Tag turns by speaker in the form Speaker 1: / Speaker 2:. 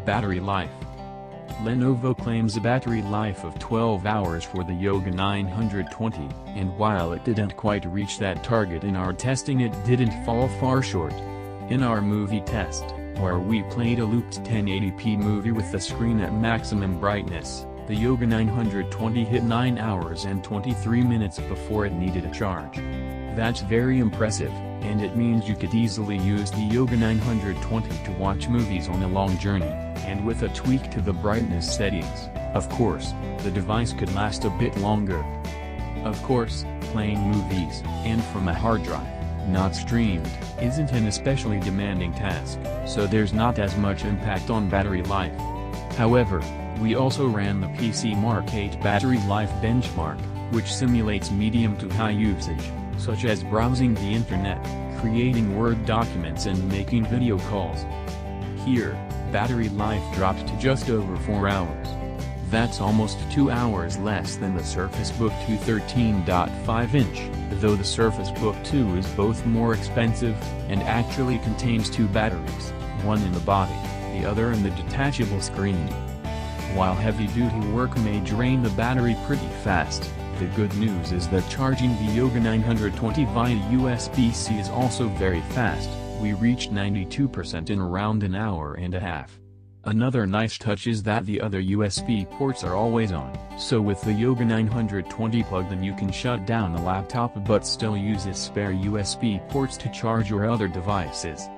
Speaker 1: Battery life. Lenovo claims a battery life of 12 hours for the Yoga 920, and while it didn't quite reach that target in our testing, it didn't fall far short. In our movie test, where we played a looped 1080p movie with the screen at maximum brightness, the Yoga 920 hit 9 hours and 23 minutes before it needed a charge. That's very impressive, and it means you could easily use the Yoga 920 to watch movies on a long journey, and with a tweak to the brightness settings, of course, the device could last a bit longer. Of course, playing movies, and from a hard drive, not streamed, isn't an especially demanding task, so there's not as much impact on battery life. However, we also ran the PC Mark 8 battery life benchmark, which simulates medium to high usage, such as browsing the internet, creating Word documents and making video calls. Here, battery life dropped to just over 4 hours. That's almost 2 hours less than the Surface Book 2 13.5-inch, though the Surface Book 2 is both more expensive, and actually contains two batteries, one in the body, the other in the detachable screen. While heavy-duty work may drain the battery pretty fast, the good news is that charging the Yoga 920 via USB-C is also very fast. We reached 92% in around an hour and a half. Another nice touch is that the other USB ports are always on, so with the Yoga 920 plugged in you can shut down the laptop but still use its spare USB ports to charge your other devices.